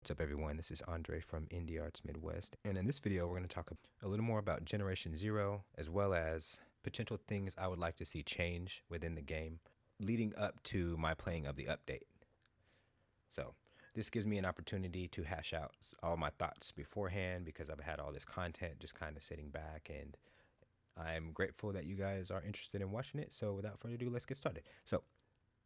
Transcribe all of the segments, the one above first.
What's up, everyone? This is Andre from Indie Arts Midwest, and in this video, we're going to talk a little more about Generation Zero, as well as potential things I would like to see change within the game leading up to my playing of the update. So, this gives me an opportunity to hash out all my thoughts beforehand because I've had all this content just kind of sitting back, and I'm grateful that you guys are interested in watching it. So, without further ado, let's get started. So,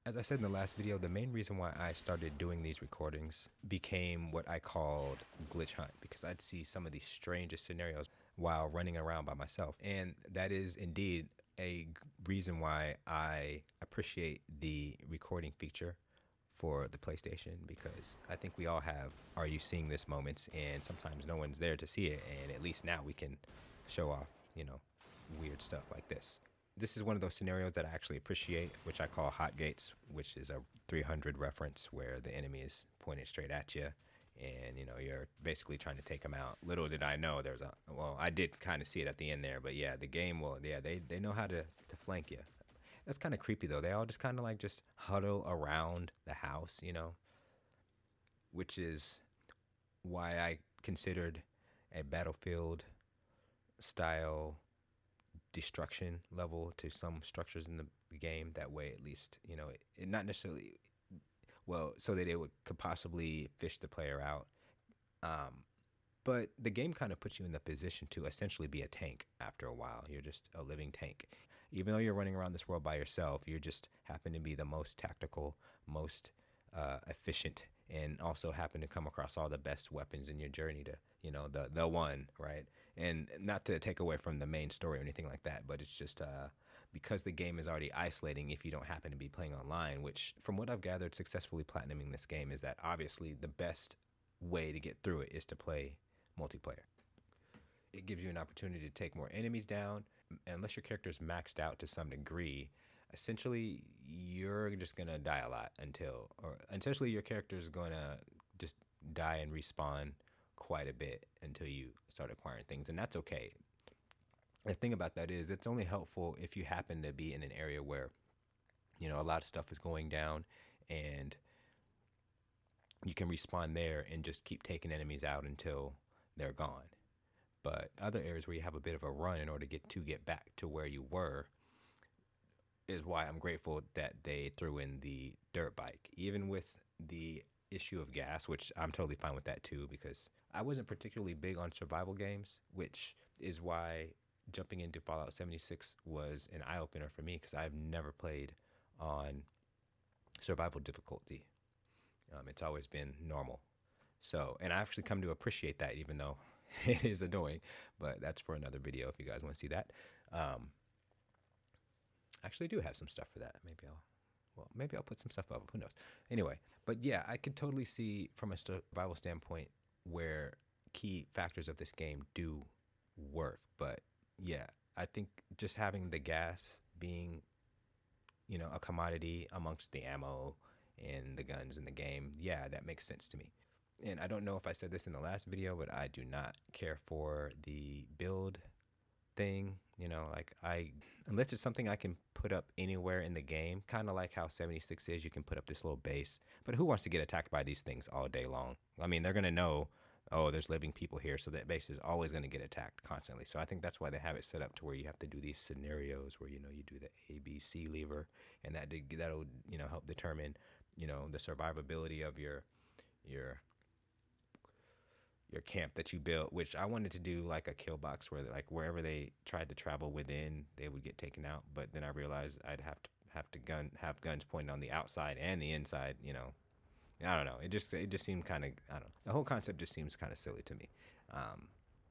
as I said in the last video, the main reason why I started doing these recordings became what I called glitch hunt, because I'd see some of the strangest scenarios while running around by myself. And that is indeed a reason why I appreciate the recording feature for the PlayStation, because I think we all have "are you seeing this" moments, and sometimes no one's there to see it, and at least now we can show off, weird stuff like this. This is one of those scenarios that I actually appreciate, which I call hot gates, which is a 300 reference where the enemy is pointed straight at you, and you're basically trying to take them out. Little did I know I did kind of see it at the end there, but yeah, the game will, yeah, they know how to flank you. That's kind of creepy though. They all just kind of like just huddle around the house, which is why I considered a Battlefield style destruction level to some structures in the game. That way, at least, it not necessarily, well, so that could possibly fish the player out. But the game kind of puts you in the position to essentially be a tank after a while. You're just a living tank. Even though you're running around this world by yourself, you just happen to be the most tactical, most efficient, and also happen to come across all the best weapons in your journey to, the one, right? And not to take away from the main story or anything like that, but it's just because the game is already isolating if you don't happen to be playing online, which from what I've gathered successfully platinuming this game is that obviously the best way to get through it is to play multiplayer. It gives you an opportunity to take more enemies down. Unless your character's maxed out to some degree, essentially you're just gonna die a lot or essentially your character's gonna just die and respawn quite a bit until you start acquiring things, and that's okay. The thing about that is it's only helpful if you happen to be in an area where a lot of stuff is going down, and you can respawn there and just keep taking enemies out until they're gone. But other areas where you have a bit of a run in order to get back to where you were is why I'm grateful that they threw in the dirt bike, even with the issue of gas, which I'm totally fine with that too, because I wasn't particularly big on survival games, which is why jumping into Fallout 76 was an eye opener for me, because I've never played on survival difficulty. It's always been normal. So, and I actually come to appreciate that, even though it is annoying, but that's for another video if you guys want to see that. I actually do have some stuff for that. Maybe I'll put some stuff up. Who knows? Anyway, but yeah, I could totally see from a survival standpoint where key factors of this game do work. But yeah, I think just having the gas being, a commodity amongst the ammo and the guns in the game, yeah, that makes sense to me. And I don't know if I said this in the last video, but I do not care for the build thing. Unless it's something I can put up anywhere in the game, kind of like how 76 is, you can put up this little base. But who wants to get attacked by these things all day long? I mean, they're going to know, oh, there's living people here, so that base is always going to get attacked constantly. So I think that's why they have it set up to where you have to do these scenarios where, you do the A, B, C lever, and that'll, help determine, the survivability of your camp that you built, which I wanted to do like a kill box where like wherever they tried to travel within, they would get taken out. But then I realized I'd have to have guns pointing on the outside and the inside. I don't know. It just seemed kind of, I don't know. The whole concept just seems kind of silly to me.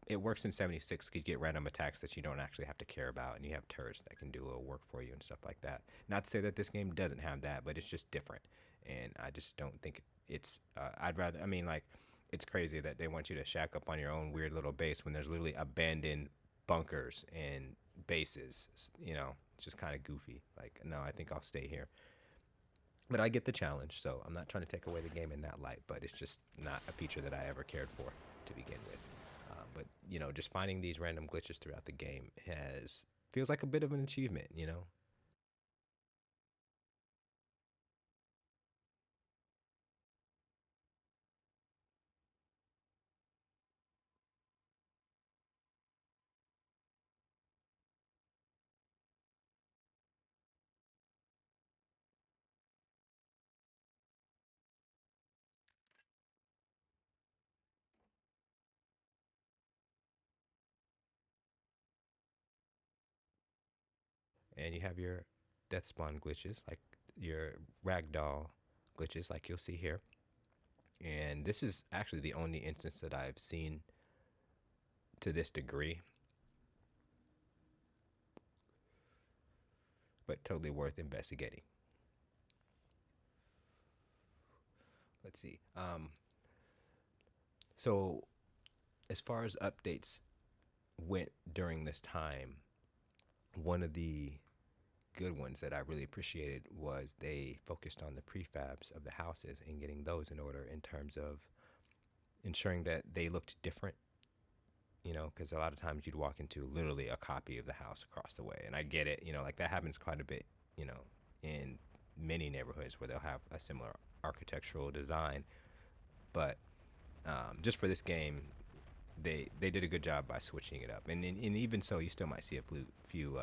It works in 76 because you get random attacks that you don't actually have to care about, and you have turrets that can do a little work for you and stuff like that. Not to say that this game doesn't have that, but it's just different, and I just don't think it's. I'd rather. I mean, like, it's crazy that they want you to shack up on your own weird little base when there's literally abandoned bunkers and bases. It's just kind of goofy. Like, no, I think I'll stay here. But I get the challenge, so I'm not trying to take away the game in that light, but it's just not a feature that I ever cared for to begin with. But, just finding these random glitches throughout the game feels like a bit of an achievement. and you have your death spawn glitches, like your ragdoll glitches, like you'll see here. And this is actually the only instance that I've seen to this degree, but totally worth investigating. Let's see. So as far as updates went during this time, one of the good ones that I really appreciated was they focused on the prefabs of the houses and getting those in order in terms of ensuring that they looked different. You know, because a lot of times you'd walk into literally a copy of the house across the way, and I get it. You know, like that happens quite a bit. You know, in many neighborhoods where they'll have a similar architectural design, but just for this game, they did a good job by switching it up. And even so, you still might see a few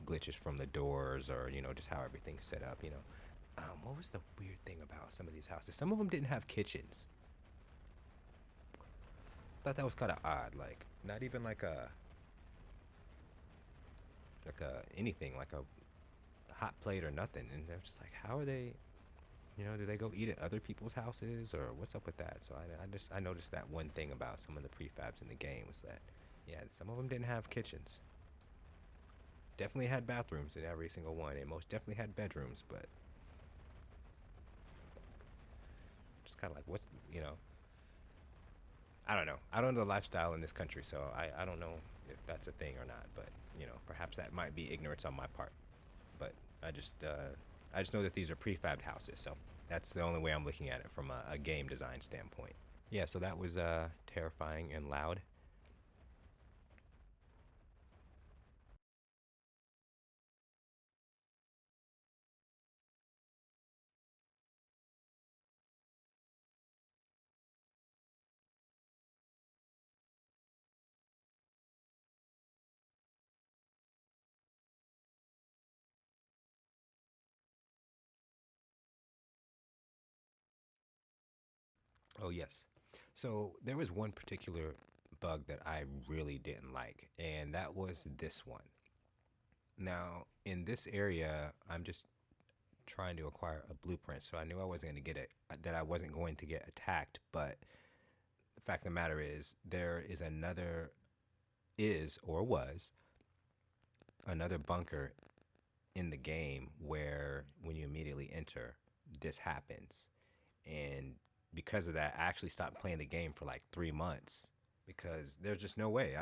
glitches from the doors, or you know, just how everything's set up. You know, what was the weird thing about some of these houses? Some of them didn't have kitchens. I thought that was kind of odd. Like not even like a anything like a hot plate or nothing. And they're just like, how are they? You know, do they go eat at other people's houses, or what's up with that? So I noticed that one thing about some of the prefabs in the game was that, yeah, some of them didn't have kitchens. Definitely had bathrooms in every single one, and most definitely had bedrooms, but just kind of like, what's, you know, I don't know. I don't know the lifestyle in this country, so I don't know if that's a thing or not, but, you know, perhaps that might be ignorance on my part. But I just know that these are prefabbed houses, so that's the only way I'm looking at it from a game design standpoint. Yeah, so that was terrifying and loud. Oh, yes. So there was one particular bug that I really didn't like, and that was this one. Now, in this area, I'm just trying to acquire a blueprint, so I knew I wasn't going to get it, that I wasn't going to get attacked. But the fact of the matter is, there is another, is or was another bunker in the game where when you immediately enter, this happens. And because of that, I actually stopped playing the game for like 3 months because there's just no way.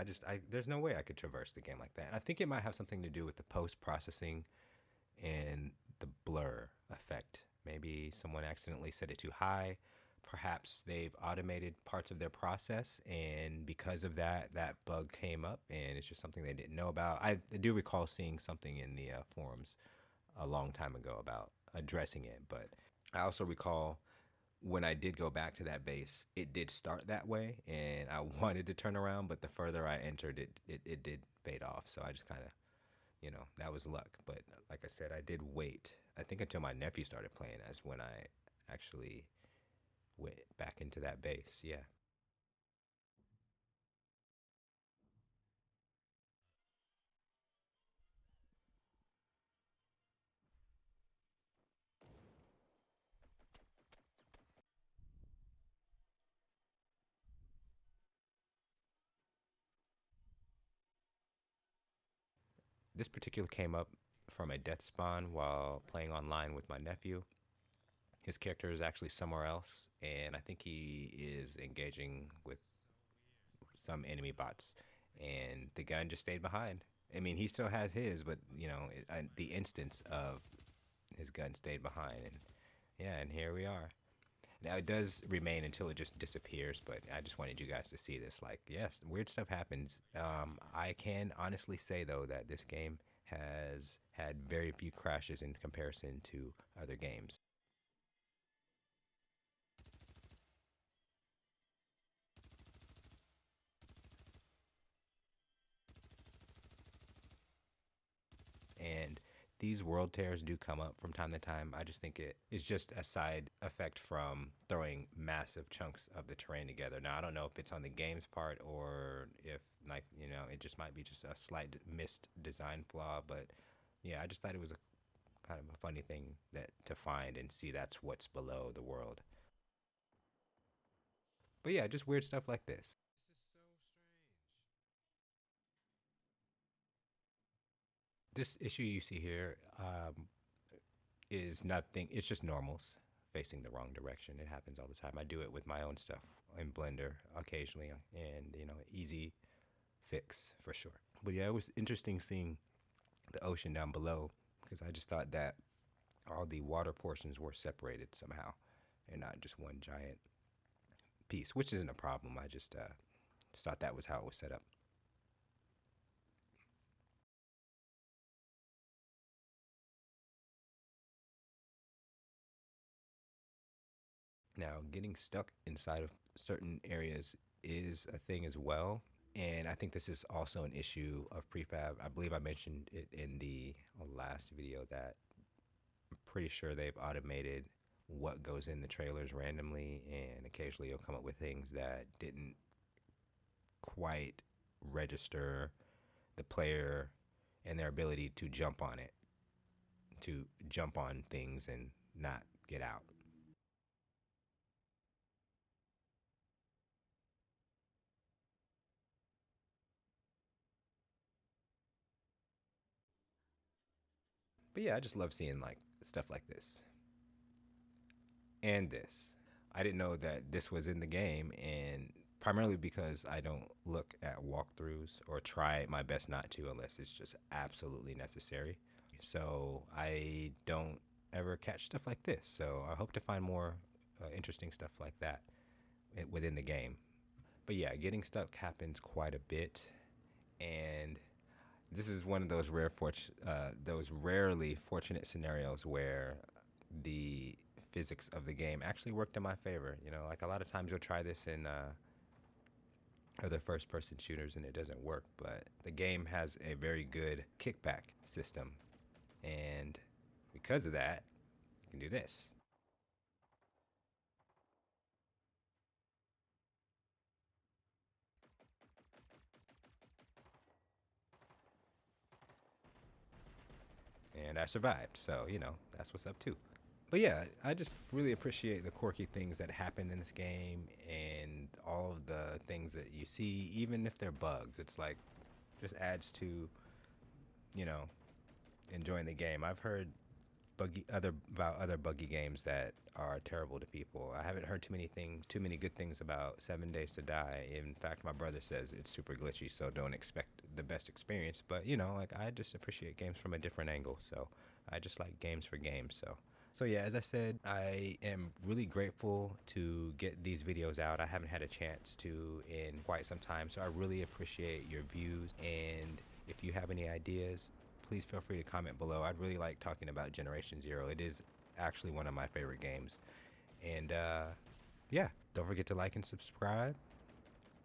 There's no way I could traverse the game like that. And I think it might have something to do with the post processing and the blur effect. Maybe someone accidentally set it too high. Perhaps they've automated parts of their process, and because of that, that bug came up, and it's just something they didn't know about. I do recall seeing something in the forums a long time ago about addressing it, but I also recall when I did go back to that base, it did start that way, and I wanted to turn around, but the further I entered, it did fade off. So I just kind of, you know, that was luck. But like I said, I did wait, I think, until my nephew started playing, as when I actually went back into that base. Yeah. This particular came up from a death spawn while playing online with my nephew. His character is actually somewhere else, and I think he is engaging with some enemy bots, and the gun just stayed behind. I mean, he still has his, but you know, the instance of his gun stayed behind, and yeah, and here we are. Now it does remain until it just disappears, but I just wanted you guys to see this. Like, yes, weird stuff happens. I can honestly say though that this game has had very few crashes in comparison to other games. And these world tears do come up from time to time. I just think it is just a side effect from throwing massive chunks of the terrain together. Now, I don't know if it's on the game's part or if, like, you know, it just might be just a slight missed design flaw, but yeah, I just thought it was a kind of a funny thing that to find and see that's what's below the world. But yeah, just weird stuff like this. This issue you see here is nothing. It's just normals facing the wrong direction. It happens all the time. I do it with my own stuff in Blender occasionally, and easy fix for sure. But yeah, it was interesting seeing the ocean down below because I just thought that all the water portions were separated somehow and not just one giant piece, which isn't a problem. I just thought that was how it was set up. Now, getting stuck inside of certain areas is a thing as well. And I think this is also an issue of prefab. I believe I mentioned it in the last video that I'm pretty sure they've automated what goes in the trailers randomly, and occasionally you'll come up with things that didn't quite register the player and their ability to jump on it, to jump on things and not get out. But yeah, I just love seeing like stuff like this and this. I didn't know that this was in the game, and primarily because I don't look at walkthroughs or try my best not to unless it's just absolutely necessary. So I don't ever catch stuff like this. So I hope to find more interesting stuff like that within the game. But yeah, getting stuck happens quite a bit, and this is one of those those rarely fortunate scenarios where the physics of the game actually worked in my favor. Like a lot of times you'll try this in other first-person shooters and it doesn't work, but the game has a very good kickback system, and because of that, you can do this. And I survived, so that's what's up too. But yeah, I just really appreciate the quirky things that happen in this game and all of the things that you see, even if they're bugs. It's like just adds to, you know, enjoying the game. I've heard other buggy games that are terrible to people. I haven't heard too many good things about 7 Days to Die. In fact, my brother says it's super glitchy, so don't expect the best experience. But like I just appreciate games from a different angle. So I just like games for games. So yeah, as I said, I am really grateful to get these videos out. I haven't had a chance to in quite some time, so I really appreciate your views. And if you have any ideas, please feel free to comment below. I'd really like talking about Generation Zero. It is actually one of my favorite games. And yeah, don't forget to like and subscribe.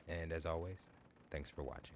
And as always, thanks for watching.